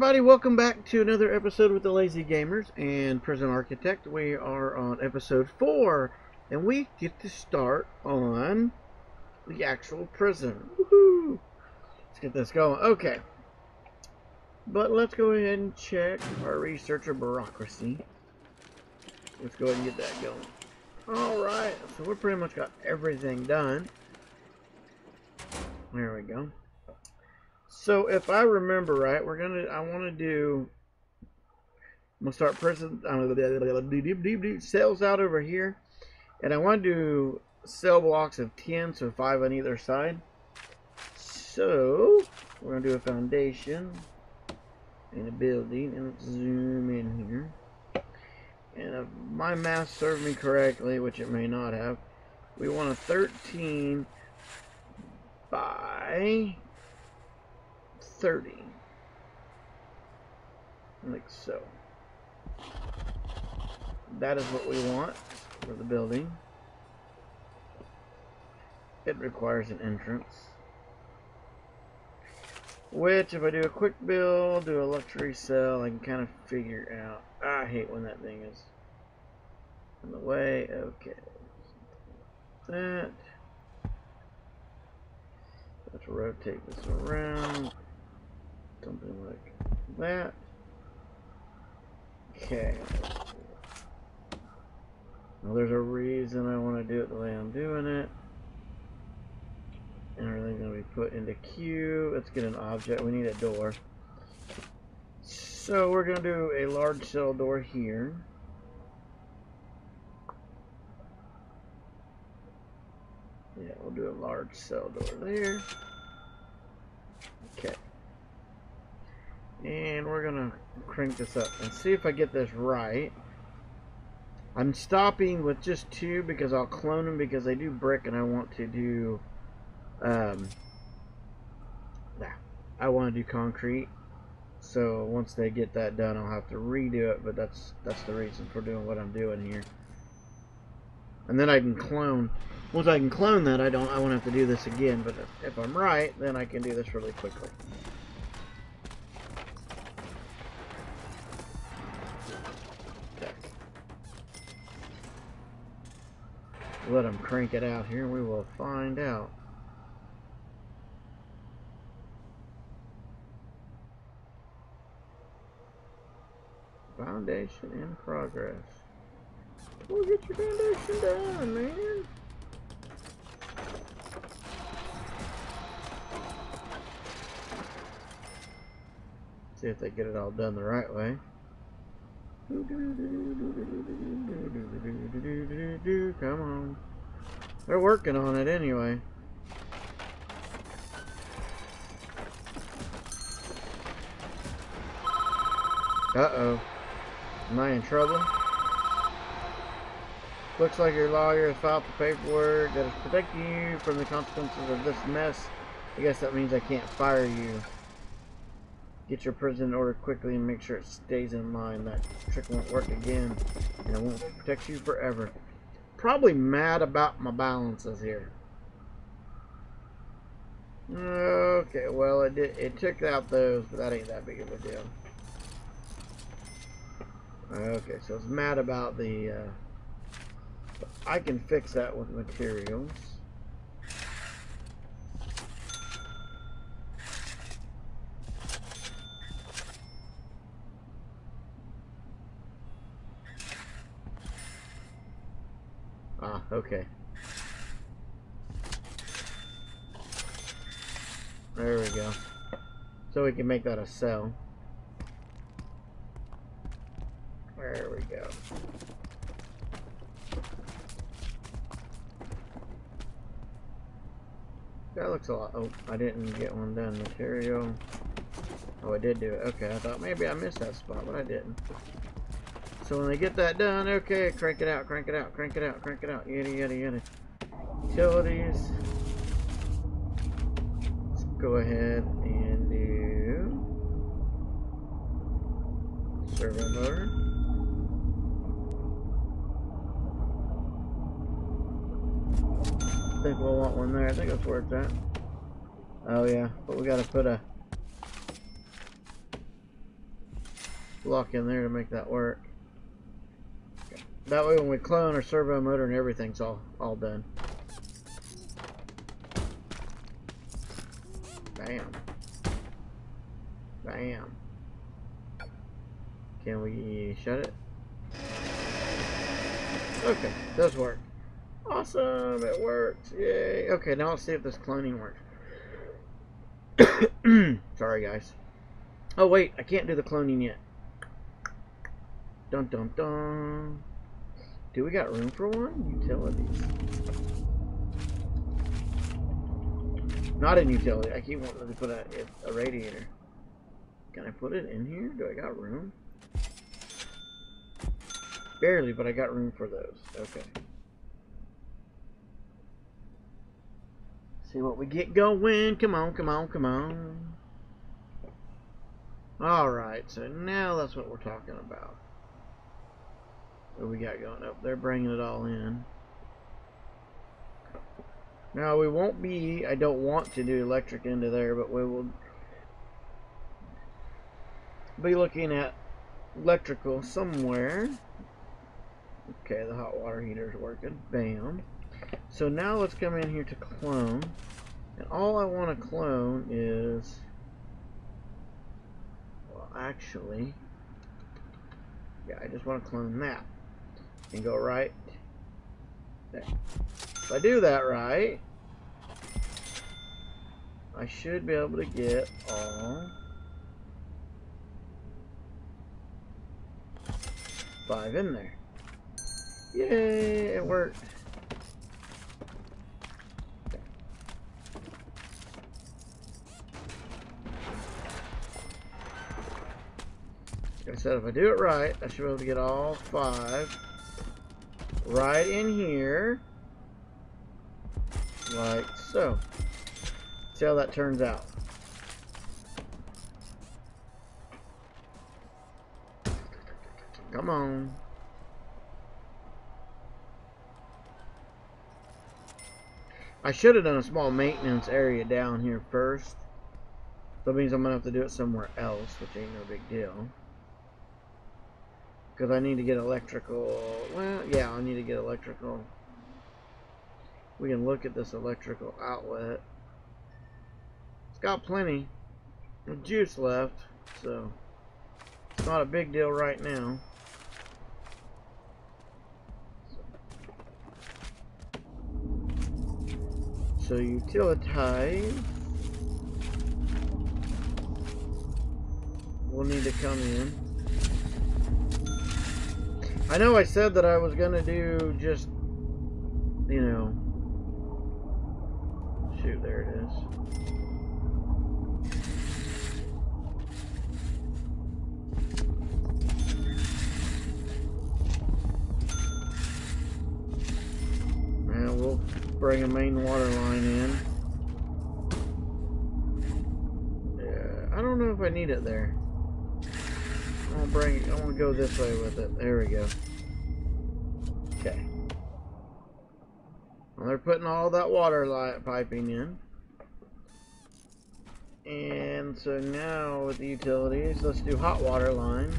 everybody, welcome back to another episode with the Lazy Gamers and Prison Architect. We are on episode 4, and we get to start on the actual prison. Woohoo! Let's get this going. Okay. But let's go ahead and check our researcher bureaucracy. Let's go ahead and get that going. Alright, so we pretty much got everything done. There we go. So if I remember right, I'm gonna start prison cells out over here, and I want to do cell blocks of 10, so 5 on either side. So we're gonna do a foundation and a building, and let's zoom in here. And if my math served me correctly, which it may not have, we want a 13 by 30, like so. That is what we want for the building. It requires an entrance, which if I do a quick build, do a luxury cell, I can kind of figure out. I hate when that thing is in the way. Okay, that. Let's rotate this around. Something like that. Okay. Well, there's a reason I want to do it the way I'm doing it. And everything's going to be put into queue. Let's get an object. We need a door. So we're going to do a large cell door here. Yeah, we'll do a large cell door there. Okay. And we're gonna crank this up and see if I get this right. I'm stopping with just 2 because I'll clone them because they do brick and I want to do I want to do concrete. So once they get that done, I'll have to redo it, but that's the reason for doing what I'm doing here. And then I can clone. Once I can clone that, I won't have to do this again. But if I'm right, then I can do this really quickly. Okay. Let them crank it out here, and we will find out. Foundation in progress. We'll get your foundation done, man. See if they get it all done the right way. Come on. They're working on it anyway. Uh-oh. Am I in trouble? Looks like your lawyer has filed the paperwork that is protecting you from the consequences of this mess. I guess that means I can't fire you. Get your prison in order quickly and make sure it stays in line. That trick won't work again, and it won't protect you forever. Probably mad about my balances here. Okay, well it took out those, but that ain't that big of a deal. Okay, so it's mad about the I can fix that with materials. Ah, okay. There we go. So we can make that a cell. There we go. That looks a lot. Oh, I didn't get one done. Material. Oh, I did do it. Okay, I thought maybe I missed that spot, but I didn't. So when they get that done, okay, crank it out, crank it out, crank it out, crank it out, yada yada yada. Utilities. Let's go ahead and do servo motor. I think we'll want one there. I think that's where it's at. Oh yeah, but we gotta put a block in there to make that work. Okay. That way when we clone our servo motor and everything's all done. Bam. Bam. Can we shut it? Okay, does work. Awesome, it works. Yay. Okay, now let's see if this cloning works. Sorry, guys. Oh, wait, I can't do the cloning yet. Dun dun dun. Do we got room for one? Utilities. Not in utility. I keep wanting to put a radiator. Can I put it in here? Do I got room? Barely, but I got room for those. Okay. See what we get going. Come on, come on, come on. Alright, so now that's what we're talking about. What we got going up? They're bringing it all in. Now, we won't be... I don't want to do electric into there, but we will be looking at electrical somewhere. Okay, the hot water heater's working. Bam. So now let's come in here to clone. And all I want to clone is... Well, actually... Yeah, I just want to clone that. And go right there. If I do that right, I should be able to get all 5 in there. Yay, it worked. Like I said, if I do it right, I should be able to get all 5 right in here. Like so. See how that turns out. Come on. I should have done a small maintenance area down here first. That means I'm going to have to do it somewhere else, which ain't no big deal. Because I need to get electrical... Well, yeah, I need to get electrical. We can look at this electrical outlet. It's got plenty of juice left, so it's not a big deal right now. So utilities will need to come in. I know I said that I was going to do just, you know, shoot, there it is. And we'll bring a main water line in. Yeah, I don't know if I need it there. I want to go this way with it. There we go. Okay. Well, they're putting all that water piping in. And so now with the utilities, let's do hot water lines.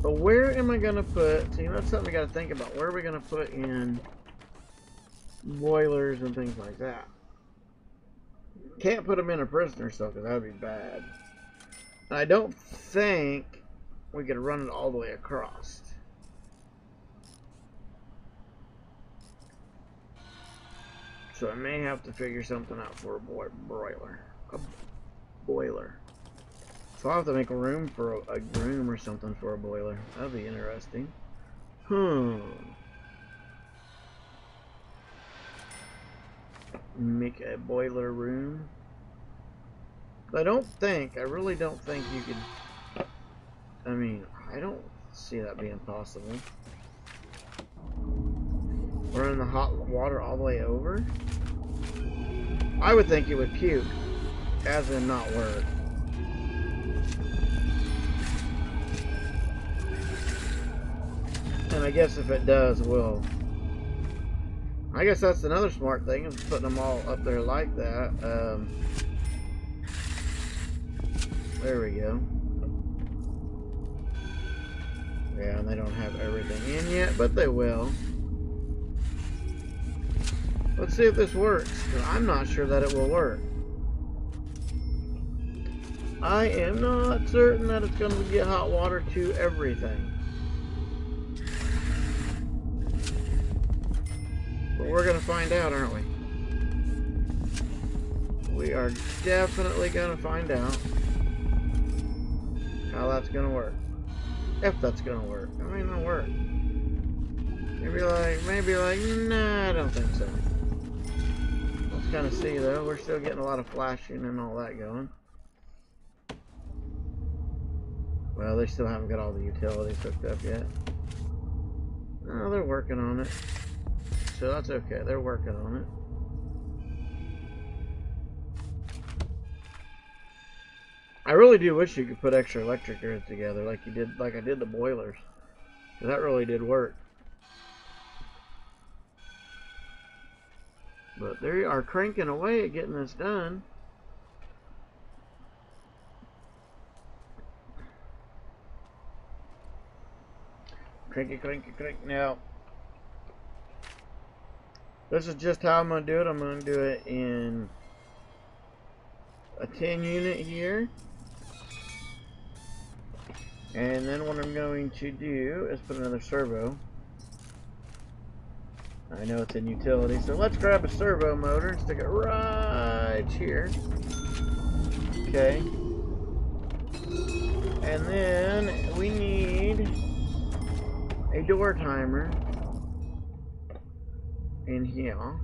But where am I going to put... See, that's something we got to think about. Where are we going to put in boilers and things like that? Can't put them in a prisoner cell because that would be bad. And I don't think we could run it all the way across. So I may have to figure something out for a broiler. A boiler. So I'll have to make room for a room or something for a boiler. That'd be interesting. Make a boiler room. But I really don't think you could... I mean, I don't see that being possible. Running the hot water all the way over? I would think it would puke, as in not work. And I guess if it does, we'll... I guess that's another smart thing, is putting them all up there like that. There we go. Yeah, and they don't have everything in yet, but they will. Let's see if this works, because I'm not sure that it will work. I am not certain that it's going to get hot water to everything. But we're going to find out, aren't we? We are definitely going to find out how that's going to work. If that's going to work. It might not work. Maybe like, nah, I don't think so. Let's kind of see, though. We're still getting a lot of flashing and all that going. Well, they still haven't got all the utilities hooked up yet. No, they're working on it. So that's okay. They're working on it. I really do wish you could put extra electric grids together like I did the boilers. That really did work. But they are cranking away at getting this done. Cranky, cranky, crank. Now, this is just how I'm going to do it. I'm going to do it in a 10 unit here. And then what I'm going to do is put another servo. I know it's in utility, so let's grab a servo motor and stick it right here. Okay. And then we need a door timer in here.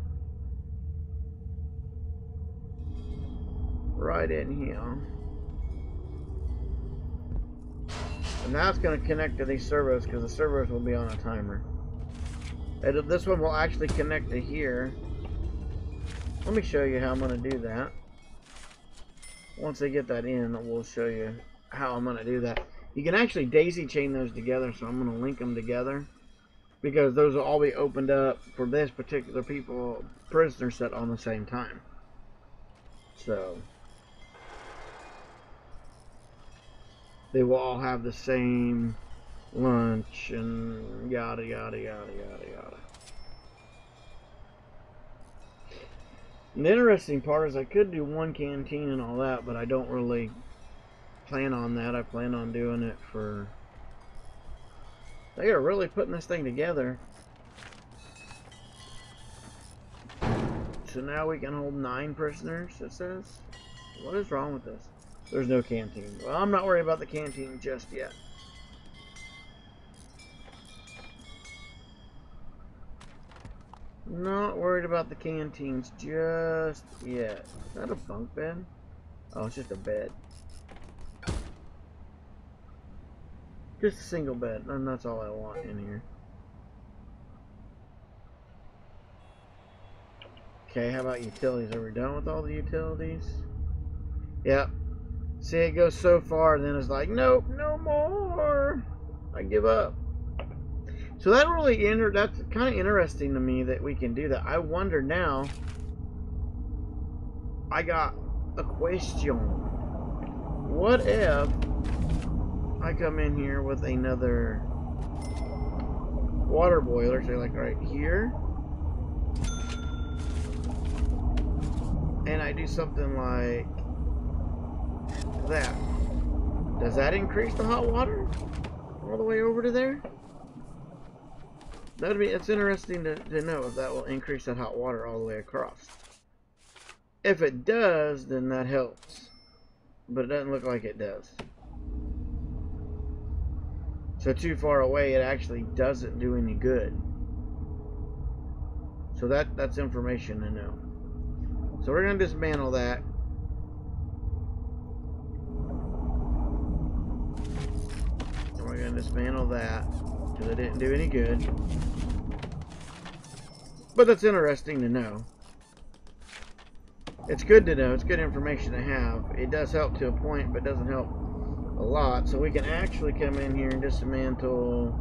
Right in here. And now it's going to connect to these servos because the servos will be on a timer. And this one will actually connect to here. Let me show you how I'm going to do that. Once I get that in, we'll show you how I'm going to do that. You can actually daisy chain those together, so I'm going to link them together. Because those will all be opened up for this particular prisoner set on the same time. So they will all have the same lunch and yada yada yada yada yada. And the interesting part is I could do one canteen and all that, but I don't really plan on that. I plan on doing it for... They are really putting this thing together. So now we can hold 9 prisoners, it says. What is wrong with this? There's no canteen. Well, I'm not worried about the canteen just yet. Not worried about the canteens just yet. Is that a bunk bed? Oh, it's just a bed. Just a single bed, and that's all I want in here. Okay, how about utilities? Are we done with all the utilities? Yep. See, it goes so far, and then it's like, nope, no more. I give up. So that that's kind of interesting to me that we can do that. I wonder now. I got a question. What if I come in here with another water boiler, say like right here, and I do something like that? Does that increase the hot water all the way over to there? It's interesting to know if that will increase that hot water all the way across. If it does, then that helps, but it doesn't look like it does. So too far away, it actually doesn't do any good. So that's information to know. So we're going to dismantle that. And we're going to dismantle that because it didn't do any good. But that's interesting to know. It's good to know. It's good information to have. It does help to a point, but doesn't help a lot. So we can actually come in here and dismantle.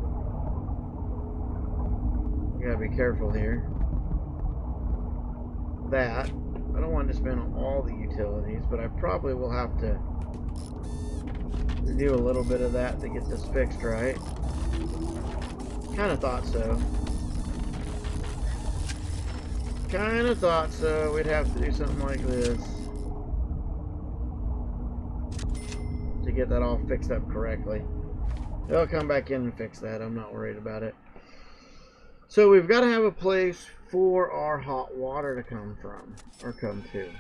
You gotta be careful here. That. I don't want to dismantle all the utilities, but I probably will have to do a little bit of that to get this fixed right. Kind of thought so. Kind of thought so. We'd have to do something like this to get that all fixed up correctly. They'll come back in and fix that. I'm not worried about it. So we've got to have a place for our hot water to come from, or come to.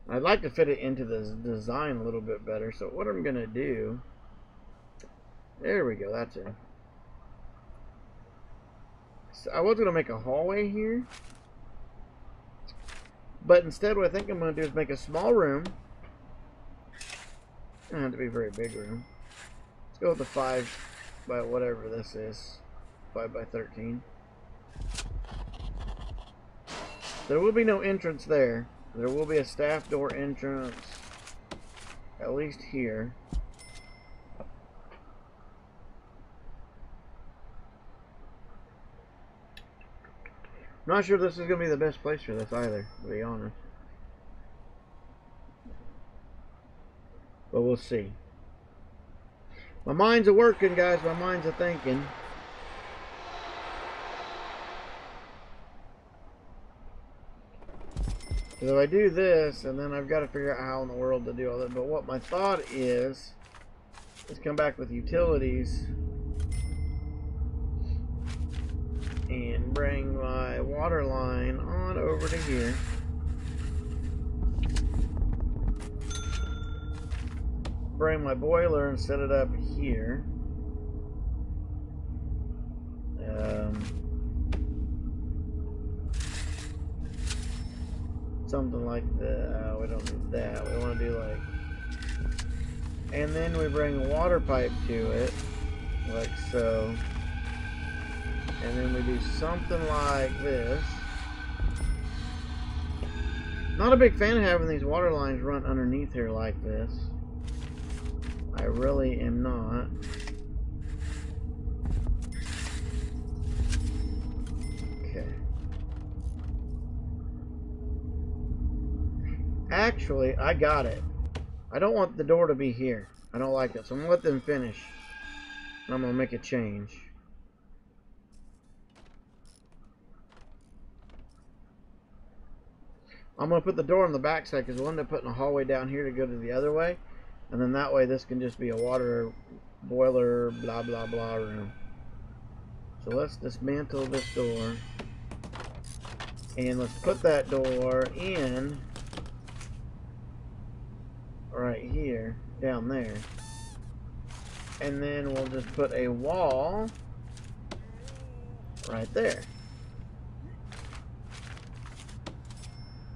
I'd like to fit it into the design a little bit better. So what I'm going to do, there we go, that's it. So I was going to make a hallway here, but instead what I think I'm going to do is make a small room. It doesn't have to be a very big room. Let's go with the 5 by whatever this is, 5 by 13. There will be no entrance there. There will be a staff door entrance, at least here. I'm not sure this is going to be the best place for this either, to be honest. But we'll see. My mind's a working, guys. My mind's a thinking. So I do this, and then I've got to figure out how in the world to do all that. But what my thought is come back with utilities and bring my water line on over to here. Bring my boiler and set it up here. Something like that. We don't need that. We want to do like, and then we bring a water pipe to it, like so. And then we do something like this. Not a big fan of having these water lines run underneath here like this. I really am not. Okay. Actually, I got it. I don't want the door to be here. I don't like it. So I'm going to let them finish. And I'm going to make a change. I'm going to put the door on the back side because we'll end up putting a hallway down here to go to the other way. And then that way this can just be a water boiler blah blah blah room. So let's dismantle this door. And let's put that door in right here, down there. And then we'll just put a wall right there.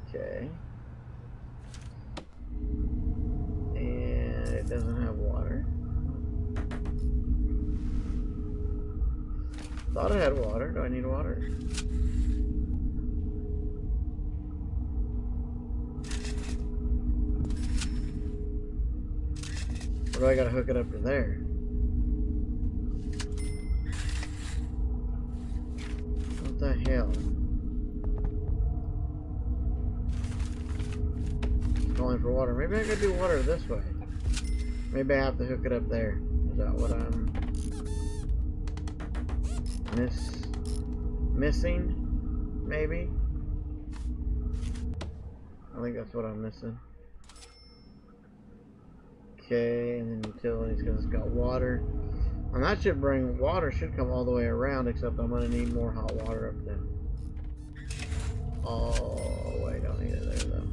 Okay. And it doesn't have water. Thought it had water. Do I need water? Or do I gotta hook it up to there? What the hell? It's calling for water. Maybe I gotta do water this way. Maybe I have to hook it up there. Is that what I'm missing? Maybe? I think that's what I'm missing. Okay, and then utilities because it's got water. And that should bring water, should come all the way around, except I'm going to need more hot water up there. Oh, wait, don't need it there though.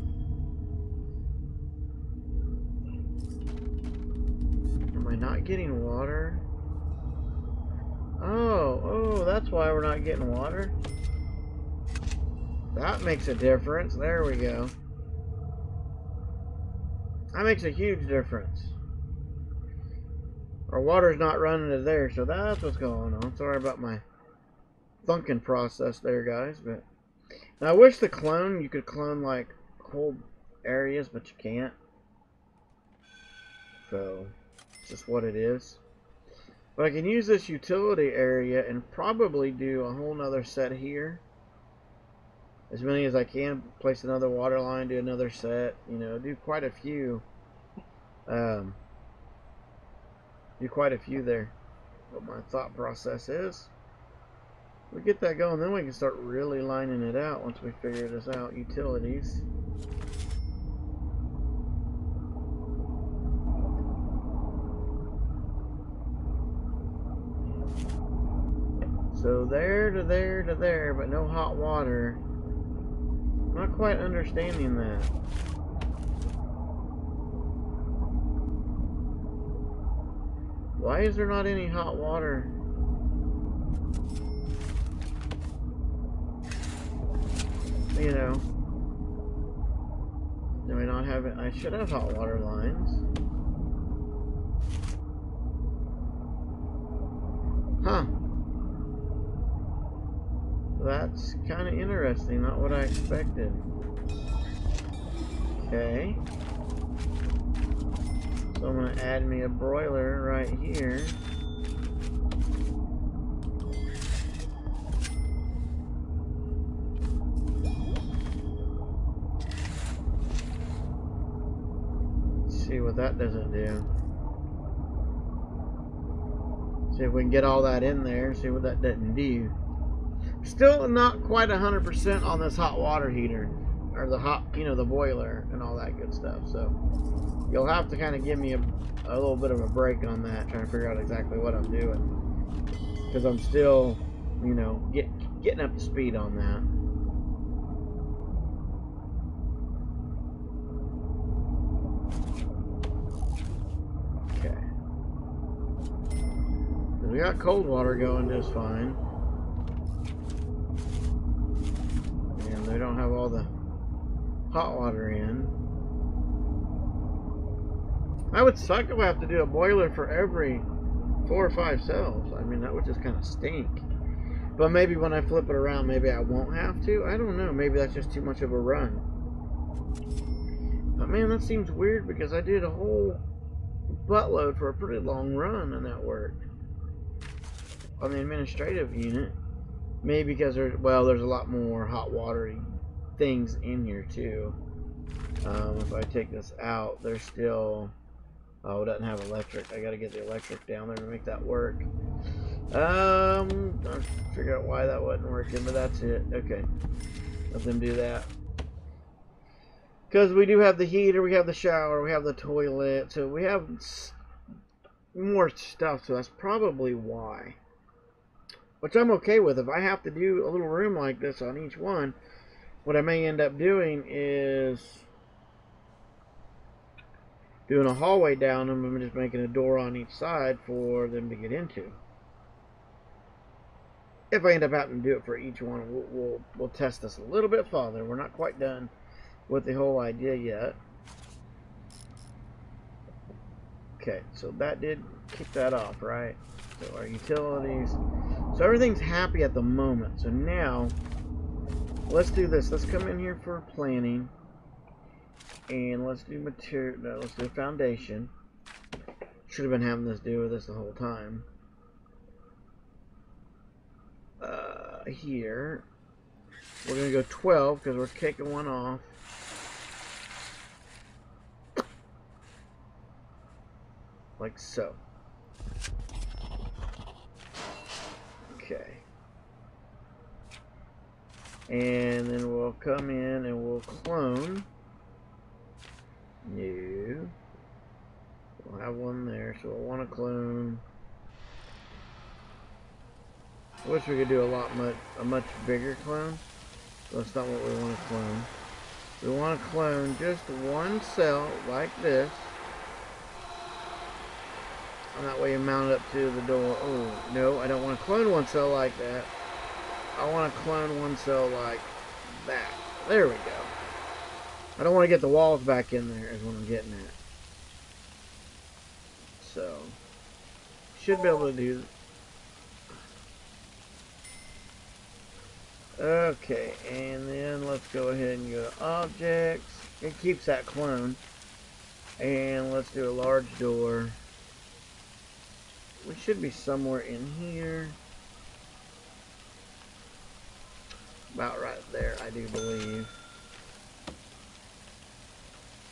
Am I not getting water? Oh, that's why we're not getting water. That makes a difference. There we go. That makes a huge difference. Our water's not running to there, so that's what's going on. Sorry about my thinking process there, guys. But now I wish you could clone like whole areas, but you can't. So it's just what it is. But I can use this utility area and probably do a whole nother set here. As many as I can, place another water line, do another set, you know, do quite a few do quite a few there. What my thought process is. We get that going, then we can start really lining it out once we figure this out. Utilities. So there to there to there, but no hot water. I'm not quite understanding that. Why is there not any hot water? You know, do I not have it? I should have hot water lines. Huh. That's kind of interesting. Not what I expected. Okay. So I'm going to add me a broiler right here. See what that doesn't do. See if we can get all that in there. See what that doesn't do. Still not quite 100% on this hot water heater. Or the hot, you know, the boiler and all that good stuff. So you'll have to kind of give me a little bit of a break on that. Trying to figure out exactly what I'm doing. Because I'm still, you know, getting up to speed on that. We got cold water going just fine. And they don't have all the hot water in. That would suck if I have to do a boiler for every 4 or 5 cells. I mean, that would just kind of stink. But maybe when I flip it around, maybe I won't have to. I don't know. Maybe that's just too much of a run. But man, that seems weird because I did a whole buttload for a pretty long run and that worked. On the administrative unit, maybe because there's a lot more hot watery things in here too. If I take this out, there's still it doesn't have electric. I got to get the electric down there to make that work. I'll figure out why that wasn't working, but that's it. Okay, let them do that. Because we do have the heater, we have the shower, we have the toilet, so we have more stuff. So that's probably why. Which I'm okay with. If I have to do a little room like this on each one, what I may end up doing is doing a hallway down them and just making a door on each side for them to get into. If I end up having to do it for each one, we'll test this a little bit further. We're not quite done with the whole idea yet. Okay, so that did kick that off, right? So our utilities. So everything's happy at the moment. So now, let's do this. Let's come in here for planning. And let's do material. No, let's do foundation. Should have been having this do with this the whole time. Here. We're going to go 12 because we're taking one off. Like so. Okay. And then we'll come in and we'll clone. New. We'll have one there, so we'll want to clone. I wish we could do a much bigger clone. That's not what we want to clone. We want to clone just one cell like this. And that way you mount it up to the door. Oh, no, I don't want to clone one cell like that. I want to clone one cell like that. There we go. I don't want to get the walls back in there is what I'm getting at. So, should be able to do. Okay, and then let's go ahead and go to objects. It keeps that clone. And let's do a large door. We should be somewhere in here. About right there, I do believe.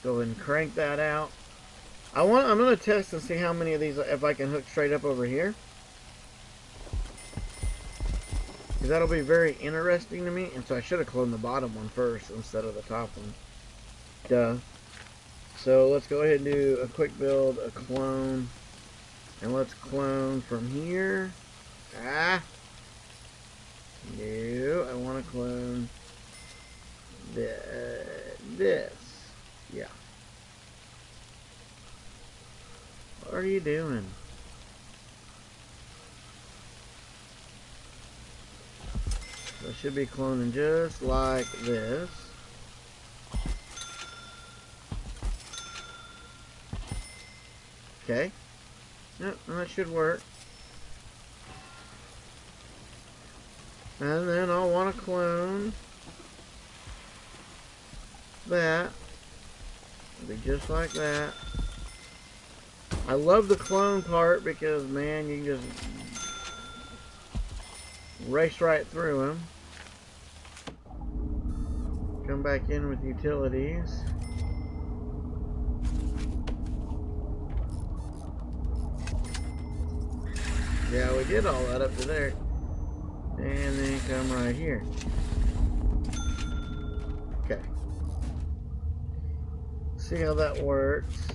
Go ahead and crank that out. I'm gonna test and see how many of these, if I can hook straight up over here. Because that'll be very interesting to me. And so I should have cloned the bottom one first instead of the top one. Duh. So let's go ahead and do a quick build, a clone. And let's clone from here. Ah. No, I want to clone this. Yeah. What are you doing? So I should be cloning just like this. Okay. Yep, that should work. And then I'll want to clone that. It'll be just like that. I love the clone part because, man, you can just race right through them. Come back in with utilities. Yeah, we did all that up to there. And then come right here. Okay. See how that works.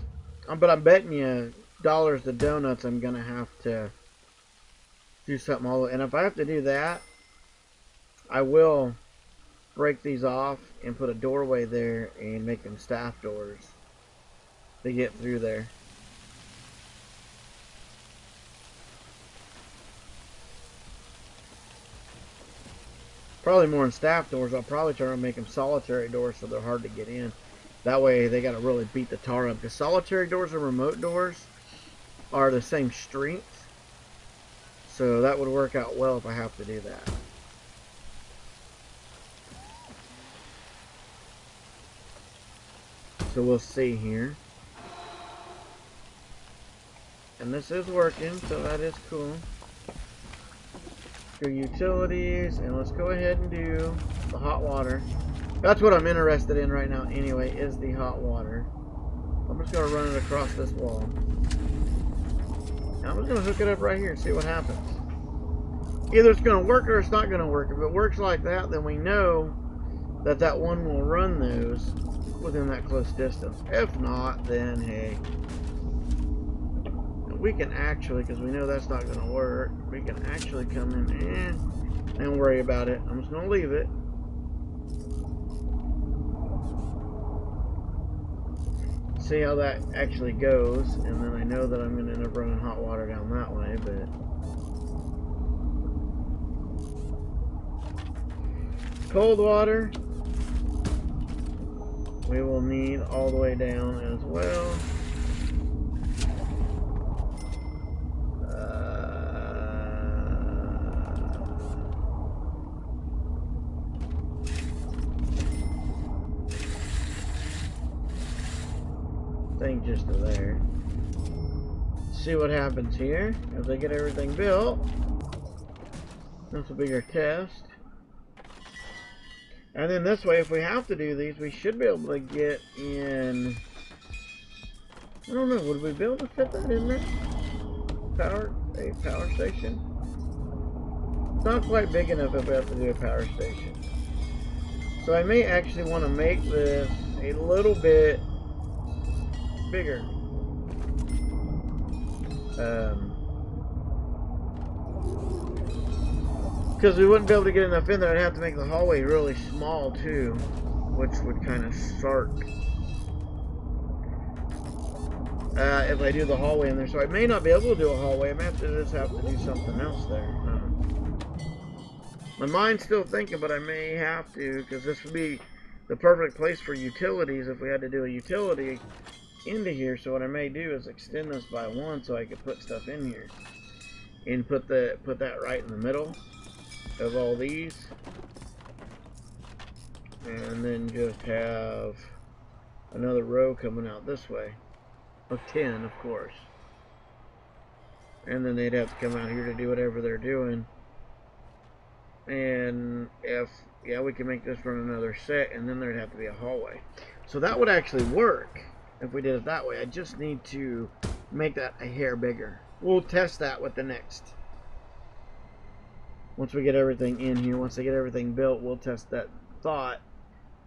But I'm betting you dollars to donuts I'm going to have to do something all the way. And if I have to do that, I will break these off and put a doorway there and make them staff doors to get through there. Probably more than staff doors. I'll probably try to make them solitary doors so they're hard to get in. That way they got to really beat the tar up. Because solitary doors and remote doors are the same strength. So that would work out well if I have to do that. So we'll see here. And this is working, so that is cool. Go utilities, and let's go ahead and do the hot water. That's what I'm interested in right now anyway, is the hot water. I'm just going to run it across this wall. And I'm just going to hook it up right here and see what happens. Either it's going to work or it's not going to work. If it works like that, then we know that that one will run those within that close distance. If not, then hey, we can actually, because we know that's not going to work, we can actually come in and worry about it. I'm just going to leave it. See how that actually goes, and then I know that I'm going to end up running hot water down that way, but cold water we will need all the way down as well. Thing just to there. See what happens here as I get everything built. That's a bigger test. And then this way, if we have to do these, we should be able to get in. I don't know, would we be able to fit that in there? A power station? It's not quite big enough if we have to do a power station. So I may actually want to make this a little bit bigger. Because we wouldn't be able to get enough in there. I'd have to make the hallway really small too, which would kind of start if I do the hallway in there. So I may not be able to do a hallway. I may have to just have to do something else there. My mind's still thinking, but I may have to, because this would be the perfect place for utilities if we had to do a utility into here. So what I may do is extend this by one so I could put stuff in here and put that right in the middle of all these, and then just have another row coming out this way of 10, of course, and then they'd have to come out here to do whatever they're doing. And if we can make this run another set, and then there'd have to be a hallway. So that would actually work. if we did it that way. I just need to make that a hair bigger. We'll test that with the next. Once we get everything in here, once I get everything built, we'll test that thought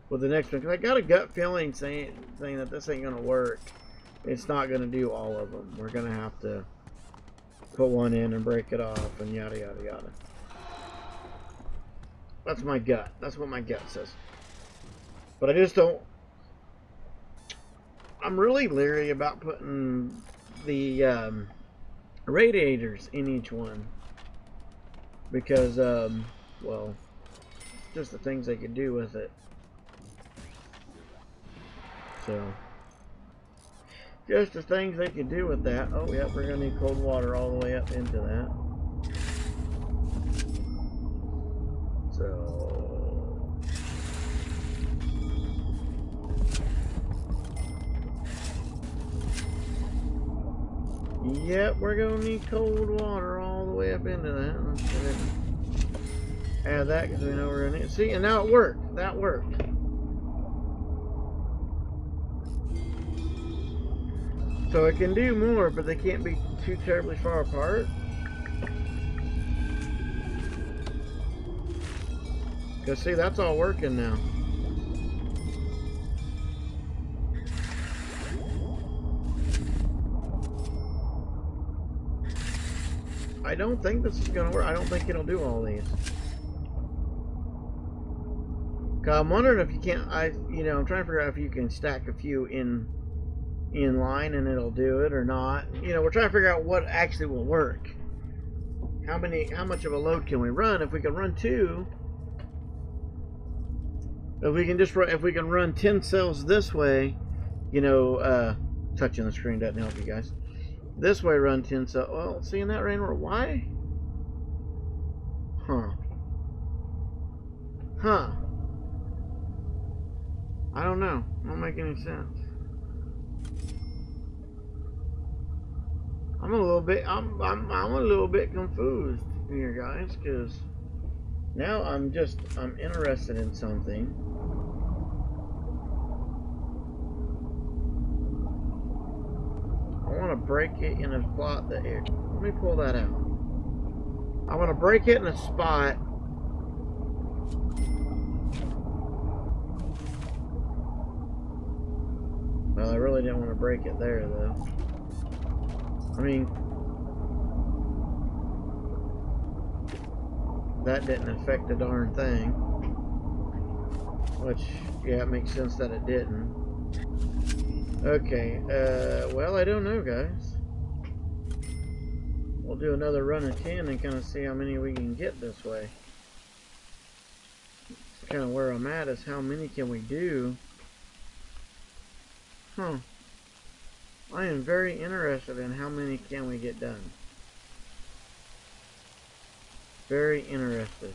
with the next one. Because I got a gut feeling saying that this ain't going to work. It's not going to do all of them. We're going to have to put one in and break it off and yada, yada, yada. That's my gut. That's what my gut says. But I just don't... I'm really leery about putting the radiators in each one. Because, well, just the things they could do with it. So, just the things they could do with that. Oh, yep, we're going to need cold water all the way up into that. So, yep, we're going to need cold water all the way up into that. Let's go ahead and add that because we know we're going to need. See, and now it worked. That worked. So it can do more, but they can't be too terribly far apart. Because see, that's all working now. I don't think this is going to work. I don't think it'll do all these. Cause I'm wondering if you can't. I'm trying to figure out if you can stack a few in line and it'll do it or not. We're trying to figure out what actually will work. How much of a load can we run? If we can run 2, if we can run 10 cells this way, touching the screen doesn't help you guys. This way, run 10 cells. Well, seeing that rain, why? Huh. I don't know. Won't make any sense. I'm a little bit confused here, guys, because now I'm interested in something. I want to break it in a spot that let me pull that out. I want to break it in a spot well, I really didn't want to break it there though. I mean, that didn't affect a darn thing. Which, yeah, it makes sense that it didn't. Okay, well, I don't know, guys. We'll do another run of 10 and kind of see how many we can get this way. That's kind of where I'm at, is how many can we do? Huh. I am very interested in how many can we get done. Very interested.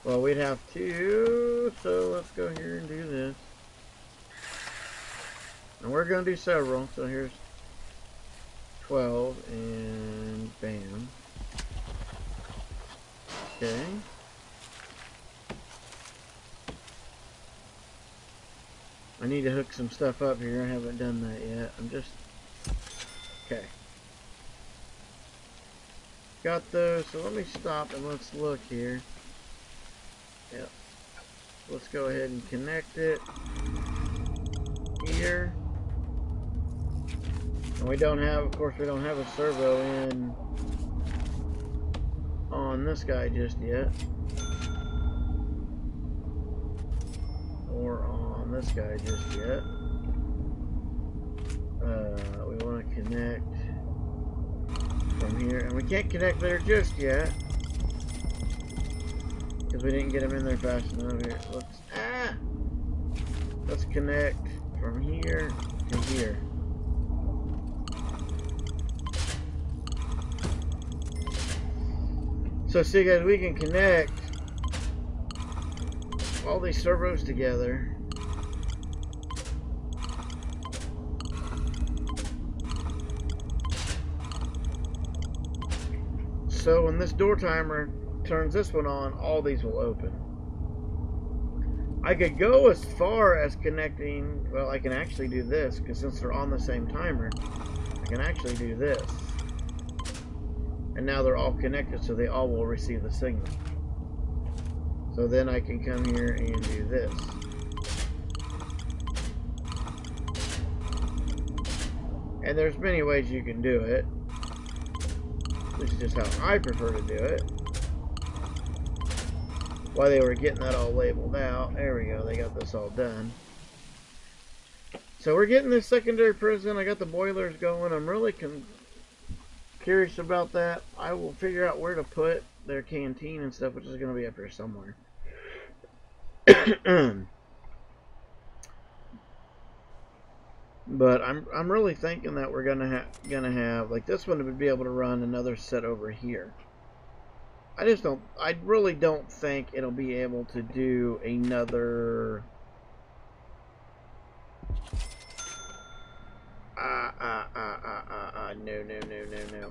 Well, we'd have 2, so let's go here and do this. And we're going to do several, so here's 12, and bam. Okay. I need to hook some stuff up here. I haven't done that yet. Okay. Got those, so let me stop and let's look here. Yep. Let's go ahead and connect it here. And of course we don't have a servo in on this guy just yet. Or on this guy just yet. We want to connect from here, and we can't connect there just yet because we didn't get them in there fast enough. Here, let's connect from here to here. So see, guys, we can connect all these servos together. So when this door timer turns this one on, all these will open. I could go as far as connecting, well, I can actually do this, because since they're on the same timer, I can actually do this. And now they're all connected, so they all will receive the signal. So then I can come here and do this. And there's many ways you can do it. This is just how I prefer to do it. While they were getting that all labeled out, there we go, they got this all done. So we're getting this secondary prison. I got the boilers going. I'm really curious about that. I will figure out where to put their canteen and stuff, which is going to be up here somewhere. But I'm really thinking that we're gonna have like this one would be able to run another set over here. I really don't think it'll be able to do another no.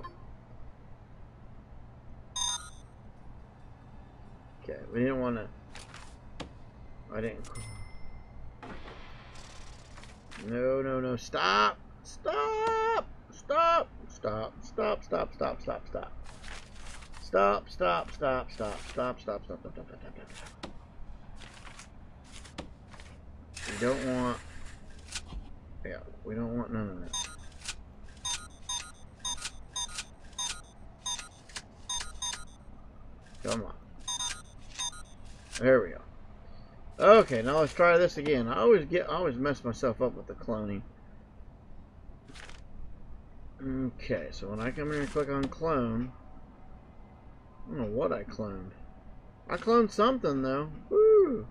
Okay, we didn't want to. I didn't. No, stop. Stop. Stop. Stop. Stop. Stop. Stop. Stop. Stop. Stop. Stop. Stop. Stop. Stop. Stop. Stop. Stop. Stop. We don't want. Yeah, we don't want none of that. Come on. There we go. Okay, now let's try this again. I always mess myself up with the cloning. Okay, so when I come here and click on clone, I don't know what I cloned. I cloned something though. Woo!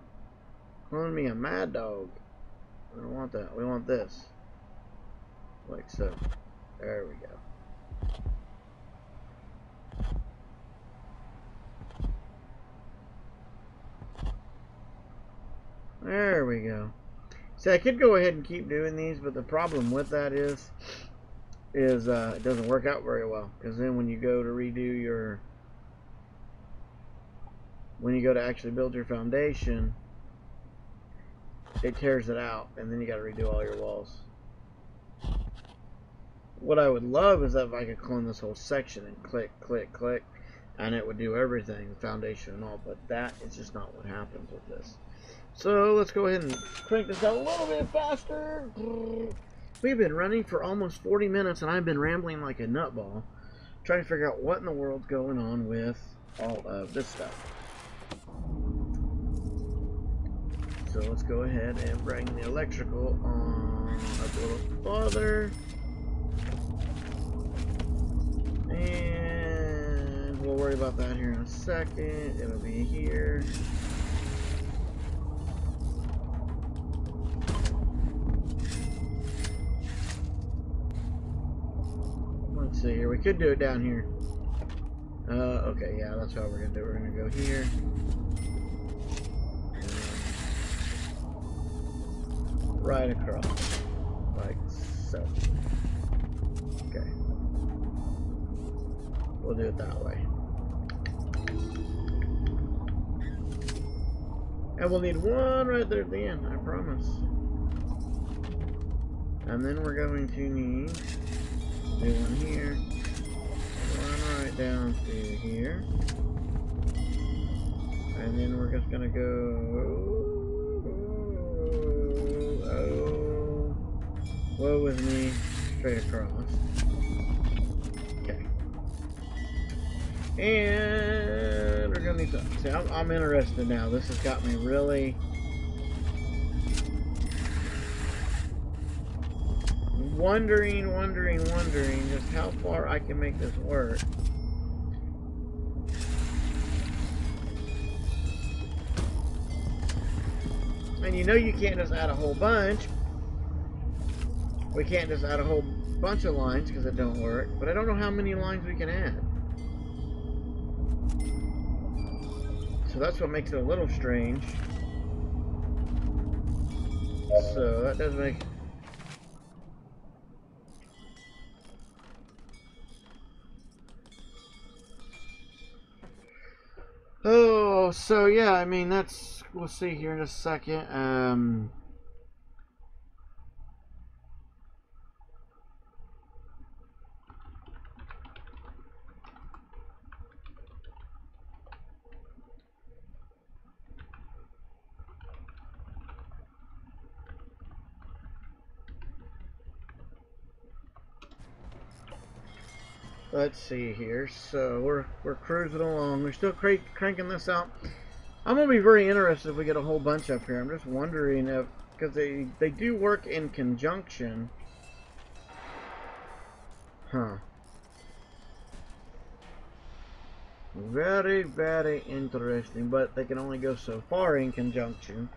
Clone me a mad dog. We don't want that. We want this. Like so. There we go. There we go. See, I could go ahead and keep doing these, but the problem with that is it doesn't work out very well. Because then when you go to redo your, when you go to actually build your foundation, it tears it out, and then you got to redo all your walls. What I would love is that if I could clone this whole section and click, and it would do everything, the foundation and all, but that is just not what happens with this. So let's go ahead and crank this out a little bit faster. We've been running for almost 40 minutes and I've been rambling like a nutball, trying to figure out what in the world's going on with all of this stuff. So let's go ahead and bring the electrical on up a little farther. And we'll worry about that here in a second. It'll be here. Let's see here. We could do it down here. Okay, yeah, that's how we're gonna do it. We're gonna go here. Right across. Like so. Okay. We'll do it that way. And we'll need one right there at the end, I promise. And then we're going to need do one here, one right down to here, and then we're just gonna go. Oh, woe with me, straight across. Okay, and we're gonna need to see. I'm interested now. This has got me really. Wondering just how far I can make this work. And you know you can't just add a whole bunch. We can't just add a whole bunch of lines because it don't work. But I don't know how many lines we can add. So that's what makes it a little strange. So that does make... Oh, Oh, so yeah, I mean that's, we'll see here in a second. Let's see here. So we're cruising along. We're still cranking this out. I'm gonna be very interested if we get a whole bunch up here. I'm just wondering if, because they do work in conjunction. Huh. Very, very interesting, but they can only go so far in conjunction.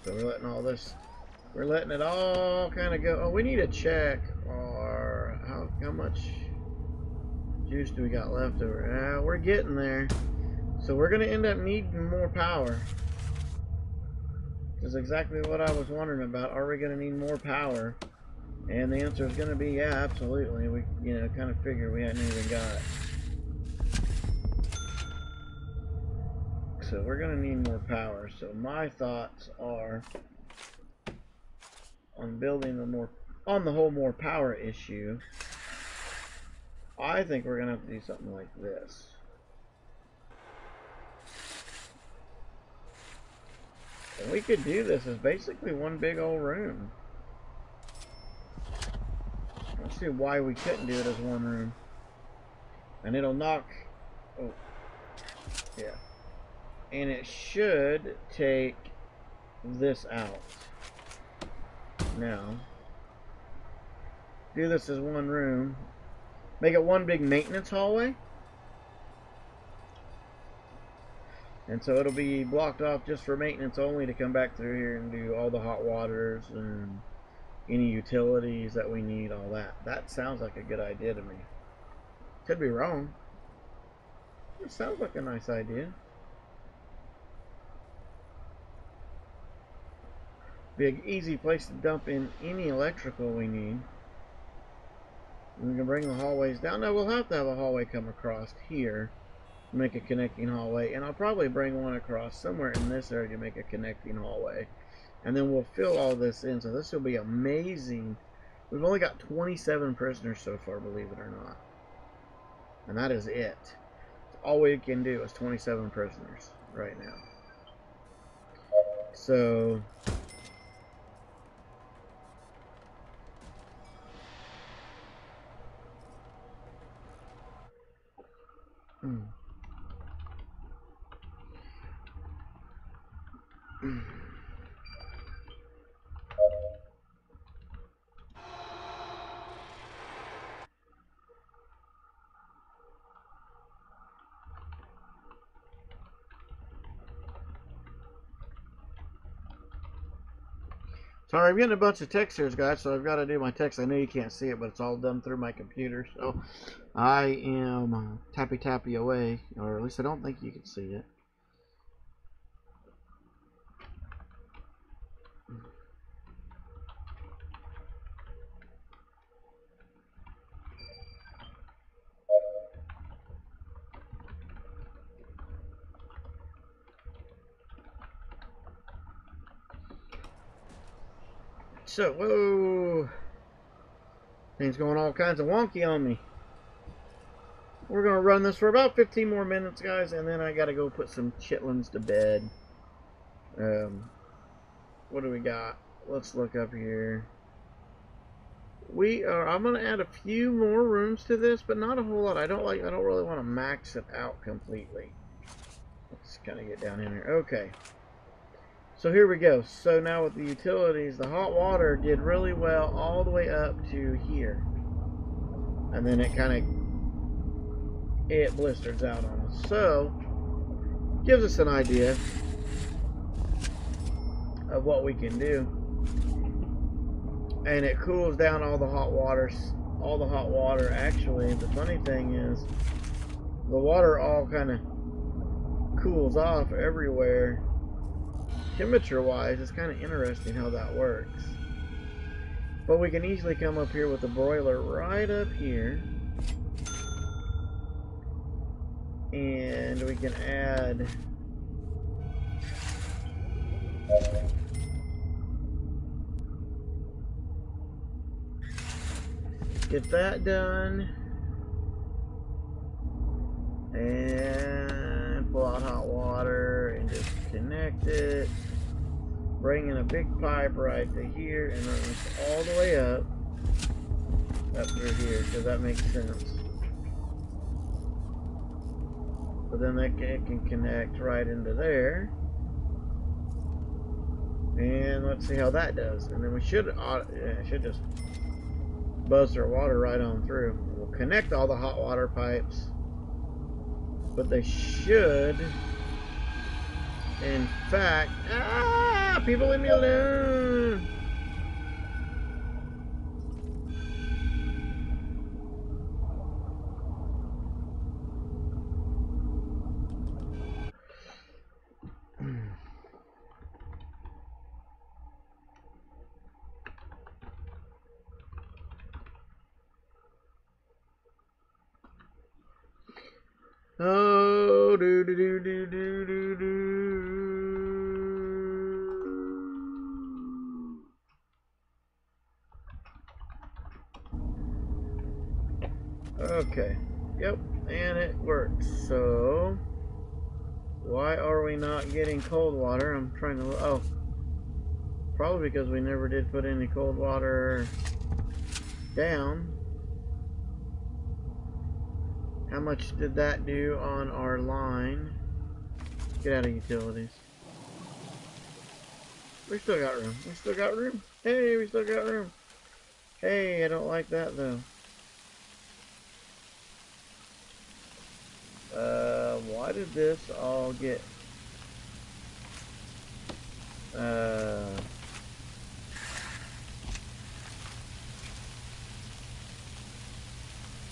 So we're letting it all kind of go. Oh, we need to check our, how much juice do we got left over? We're getting there. So we're going to end up needing more power. This is exactly what I was wondering about. Are we going to need more power? And the answer is going to be yeah, absolutely. We, kind of figured we hadn't even got it. So we're going to need more power. So my thoughts are on building on the whole more power issue. I think we're going to have to do something like this. And we could do this as basically one big old room. Let's see why we couldn't do it as one room. And it'll knock... Oh. Yeah. And it should take this out. Now, do this as one room. Make it one big maintenance hallway. And so it'll be blocked off just for maintenance only to come back through here and do all the hot waters and any utilities that we need, all that. That sounds like a good idea to me. Could be wrong. It sounds like a nice idea. Be an easy place to dump in any electrical we need. And we can bring the hallways down. Now we'll have to have a hallway come across here. Make a connecting hallway, and I'll probably bring one across somewhere in this area to make a connecting hallway, and then we'll fill all this in. So this will be amazing. We've only got 27 prisoners so far, believe it or not, and that is it. All we can do is 27 prisoners right now. So sorry, I'm getting a bunch of text here, guys, so I've got to do my text. I know you can't see it, but it's all done through my computer, so I am tappy away, or at least I don't think you can see it. So, whoa, things going all kinds of wonky on me. We're going to run this for about 15 more minutes, guys, and then I got to go put some chitlins to bed. What do we got? Let's look up here. I'm going to add a few more rooms to this, but not a whole lot. I don't really want to max it out completely. Let's kind of get down in here. Okay. So here we go. So now with the utilities, the hot water did really well all the way up to here. And then it blisters out on us. So, gives us an idea of what we can do. And it cools down all the hot water. Actually, the funny thing is, the water all kind of cools off everywhere. Temperature wise, it's kind of interesting how that works. But we can easily come up here with the broiler right up here. And we can add get that done. And pull out hot water and just connect it. Bring in a big pipe right to here and run this all the way up through here, because that makes sense. But then that can connect right into there. And let's see how that does. And then we should just buzz our water right on through. We'll connect all the hot water pipes, but they should, in fact, people leave me alone. Oh, do do do do do do do. Okay. Yep, and it works. So, why are we not getting cold water? I'm trying to. Oh, probably because we never did put any cold water down. How much did that do on our line? Get out of utilities. We still got room. We still got room. Hey, we still got room. Hey, I don't like that though. Why did this all get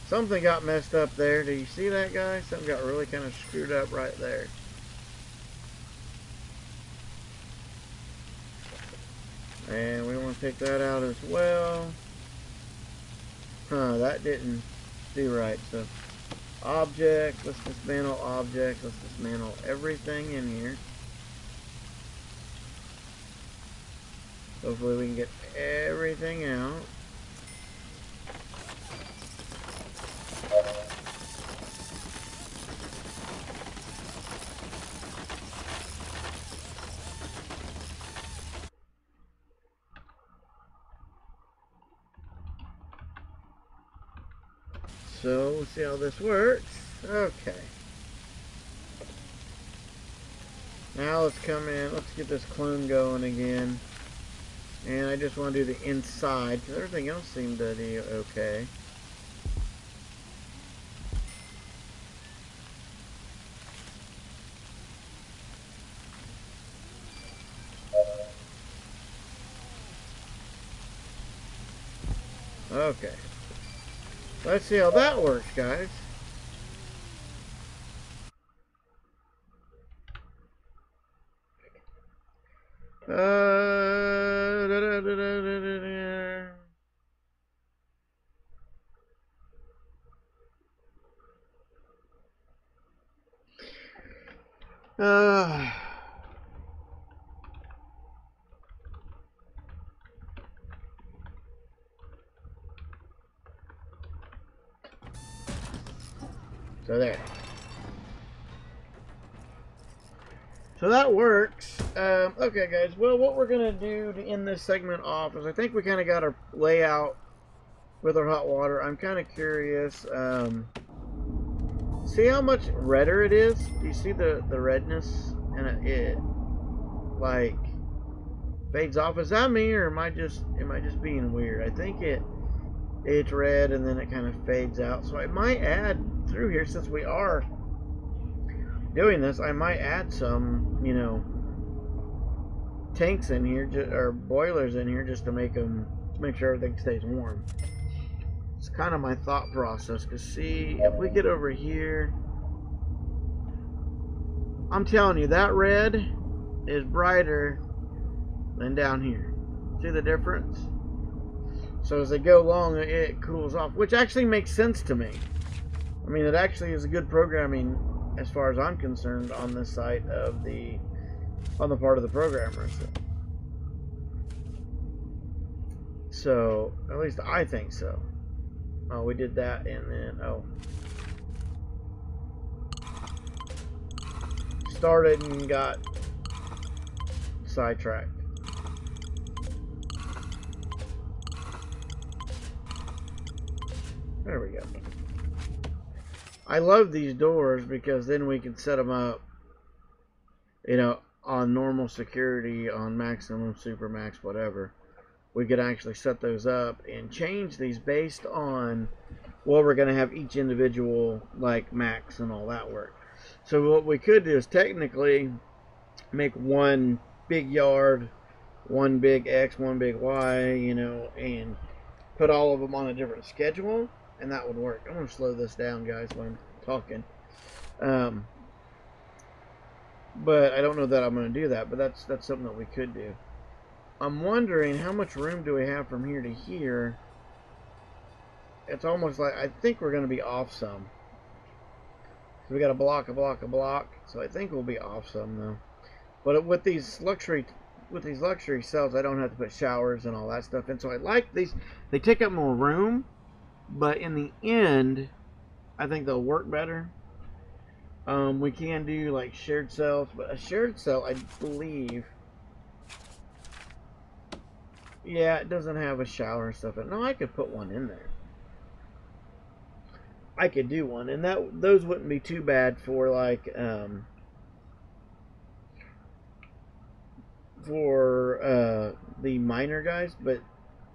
something got messed up there. Do you see that, guys? Something got really kind of screwed up right there. And we want to take that out as well. That didn't do right. So, object, let's dismantle objects. Let's dismantle everything in here. Hopefully we can get everything out. So, we'll see how this works. Okay. Now let's come in. Let's get this clone going again. And I just want to do the inside, because everything else seemed to do okay. Okay. Let's see how that works, guys. So there. So that works. Okay, guys. Well, what we're going to do to end this segment off is I think we kind of got our layout with our hot water. I'm kind of curious. See how much redder it is? Do you see the redness? And it like fades off. Is that me, or am I just being weird? I think it's red and then it kind of fades out. So I might add through here, since we are doing this, I might add some, you know, tanks in here, or boilers in here, just to make sure everything stays warm. It's kind of my thought process. Because see, if we get over here, I'm telling you, that red is brighter than down here. See the difference? So as they go along, it cools off, which actually makes sense to me. I mean, it actually is a good programming as far as I'm concerned on this site of on the part of the programmers. So at least I think so. Oh, we did that, and then started and got sidetracked. There we go. I love these doors because then we can set them up, you know, on normal security, on maximum, super max, whatever. We could actually set those up and change these based on what we're going to have each individual, like, max and all that work. So what we could do is technically make one big yard, one big X, one big Y, you know, and put all of them on a different schedule, and that would work. I'm going to slow this down, guys, when I'm talking. But I don't know that I'm going to do that, but that's something that we could do. I'm wondering how much room do we have from here to here. It's almost like, I think we're going to be off some. So we got a block, a block, a block. So I think we'll be off some though. But with these luxury cells, I don't have to put showers and all that stuff in. So I like these. They take up more room, but in the end, I think they'll work better. We can do like shared cells, but a shared cell, I believe, yeah, it doesn't have a shower and stuff. No, I could put one in there. I could do one, and those wouldn't be too bad for like the minor guys. But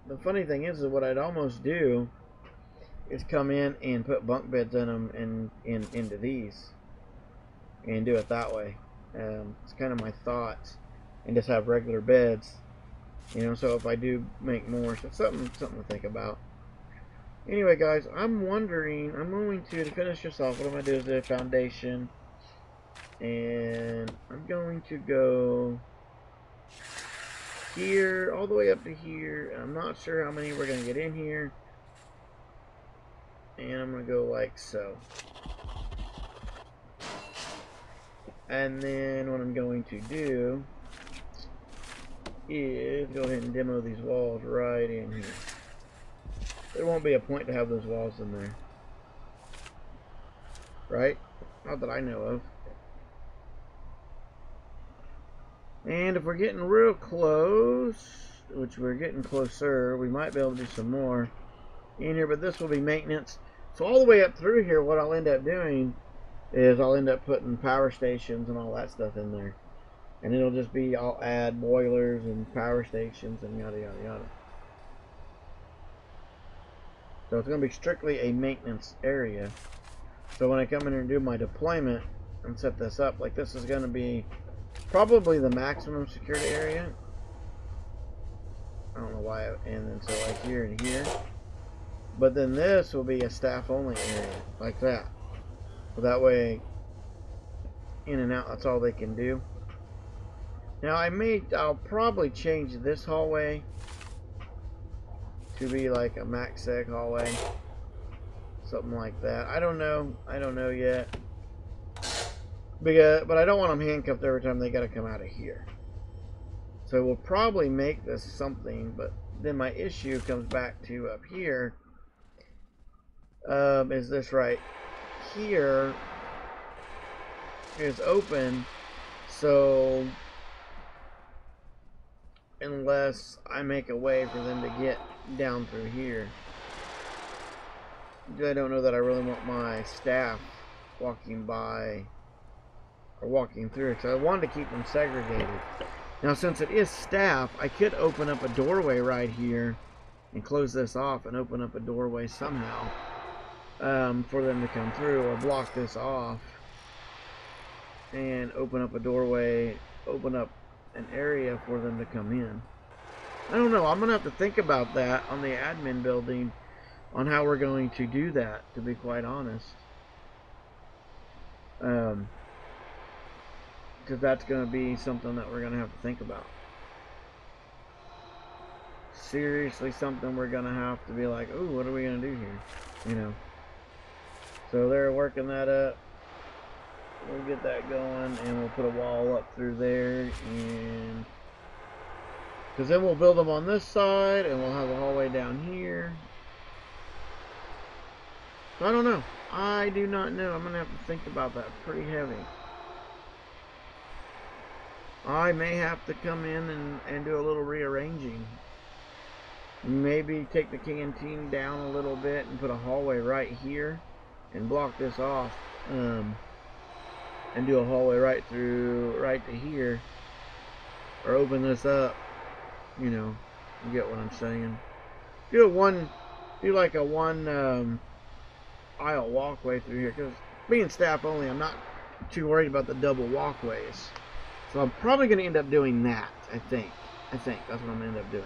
the funny thing is what I'd almost do is come in and put bunk beds in them and into these and do it that way. It's kind of my thoughts, and just have regular beds, you know. So if I do make more, so something to think about. Anyway, guys, I'm wondering, I'm going to finish this off, what I'm going to do is the foundation, and I'm going to go here, all the way up to here, and I'm not sure how many we're going to get in here, and I'm going to go like so. And then what I'm going to do is go ahead and demo these walls right in here. There won't be a point to have those walls in there, right? Not that I know of. And if we're getting real close, which we're getting closer, we might be able to do some more in here, but this will be maintenance. So all the way up through here, what I'll end up doing is I'll end up putting power stations and all that stuff in there. And it'll just be, I'll add boilers and power stations and yada yada yada. So it's going to be strictly a maintenance area. So when I come in here and do my deployment and set this up, like this is going to be probably the maximum security area. I don't know why, and then so like here and here. But then this will be a staff only area, like that. So that way, in and out, that's all they can do. Now I'll probably change this hallway to be like a max seg hallway, something like that. I don't know yet, but I don't want them handcuffed every time they got to come out of here. So we'll probably make this something, but then my issue comes back to up here. Is this right here is open, so unless I make a way for them to get down through here, I don't know that I really want my staff walking by or walking through it. So I wanted to keep them segregated. Now since it is staff, I could open up a doorway right here and close this off and open up a doorway somehow for them to come through, or block this off and open up a doorway, open up an area for them to come in. I don't know. I'm going to have to think about that on the admin building on how we're going to do that, to be quite honest. Because that's going to be something that we're going to have to think about. seriously something we're gonna have to be like, oh, what are we gonna do here? You know. So they're working that up. We'll get that going, and we'll put a wall up through there, and because then we'll build them on this side, and we'll have a hallway down here. So I don't know. I do not know. I'm gonna have to think about that pretty heavy. I may have to come in and do a little rearranging. Maybe take the canteen down a little bit and put a hallway right here and block this off, and do a hallway right to here, or open this up. You know, you get what I'm saying. Do like a one aisle walkway through here, because being staff only, I'm not too worried about the double walkways. So I'm probably going to end up doing that. I think that's what I'm going to end up doing.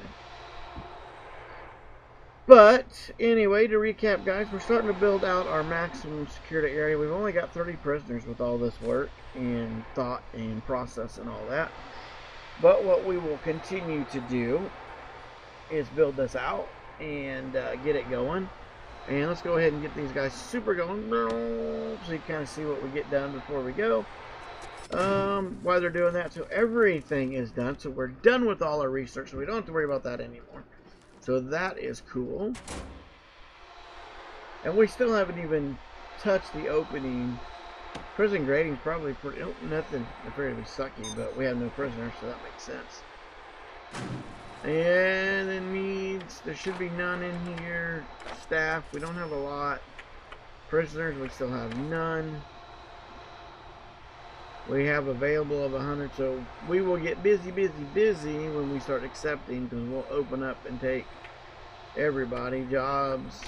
But anyway, to recap, guys, we're starting to build out our maximum security area. We've only got 30 prisoners with all this work and thought and process and all that. But what we will continue to do is build this out and get it going. And let's go ahead and get these guys super going, so you kind of see what we get done before we go. While they're doing that, so everything is done. So we're done with all our research, so we don't have to worry about that anymore. So that is cool. And we still haven't even touched the opening. Prison grading is probably pretty, nothing fairly sucky, but we have no prisoners, so that makes sense. And it needs, there should be none in here. Staff, we don't have a lot. Prisoners, we still have none. We have available of 100, so we will get busy when we start accepting, because we'll open up and take everybody. Jobs,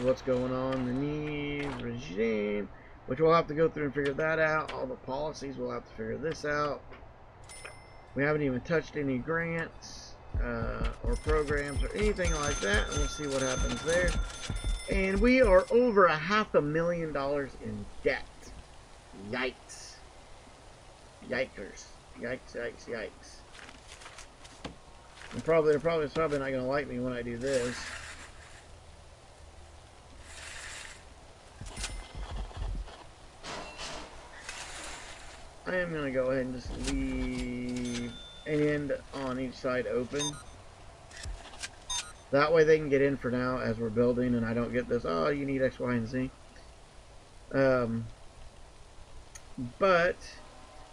what's going on, the needs, regime, which we'll have to go through and figure that out. All the policies, we'll have to figure this out. We haven't even touched any grants or programs or anything like that, and we'll see what happens there. And we are over $500,000 in debt. Yikes. Yikers. Yikes, yikes, yikes. And they're probably not going to like me when I do this. I am going to go ahead and just leave an end on each side open. That way they can get in for now as we're building, and I don't get this, oh, you need X, Y, and Z. But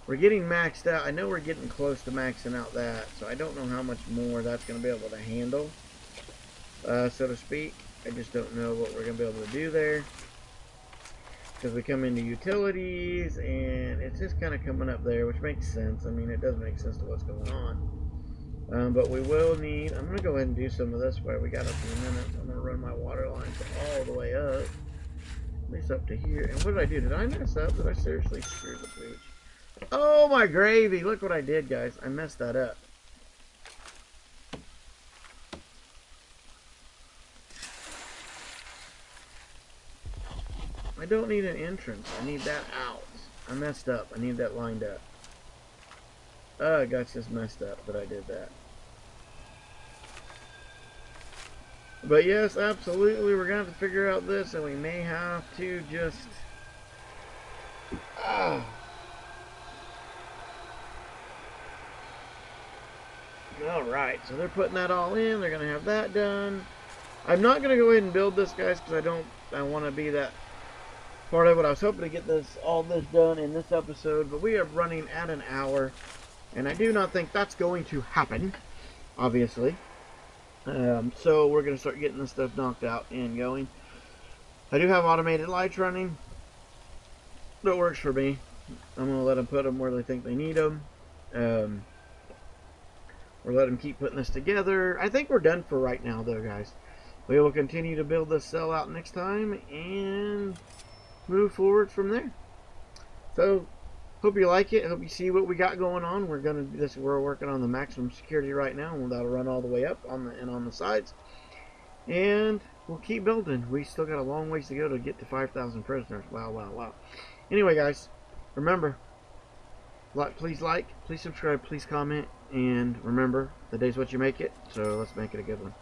we're getting maxed out. I know we're getting close to maxing out that, so I don't know how much more that's going to be able to handle, so to speak. I just don't know what we're going to be able to do there, because we come into utilities and it's just kind of coming up there, which makes sense. I mean, it does make sense to what's going on. But we will need, I'm going to go ahead and do some of this while we got a few minutes. I'm going to run my water lines all the way up. At least up to here. And what did I do? Did I mess up? Did I seriously screw the pooch? Oh my gravy! Look what I did, guys. I messed that up. I don't need an entrance. I need that out. I messed up. I need that lined up. Oh, I got just messed up that I did that. But yes, absolutely, we're going to have to figure out this, and we may have to just... Alright, so they're putting that all in. They're going to have that done. I'm not going to go ahead and build this, guys, because I want to be that part of it. I was hoping to get all this done in this episode, but we are running at an hour, and I do not think that's going to happen, obviously. So we're going to start getting this stuff knocked out and going. I do have automated lights running. That works for me. I'm going to let them put them where they think they need them. Or let them keep putting this together. I think we're done for right now, though, guys. We will continue to build this cell out next time and move forward from there. So, hope you like it. Hope you see what we got going on. We're working on the maximum security right now, and that'll run all the way up on the sides. And we'll keep building. We still got a long ways to go to get to 5,000 prisoners. Wow, wow, wow. Anyway, guys, remember, Please like, please subscribe, please comment, and remember, the day's what you make it, so let's make it a good one.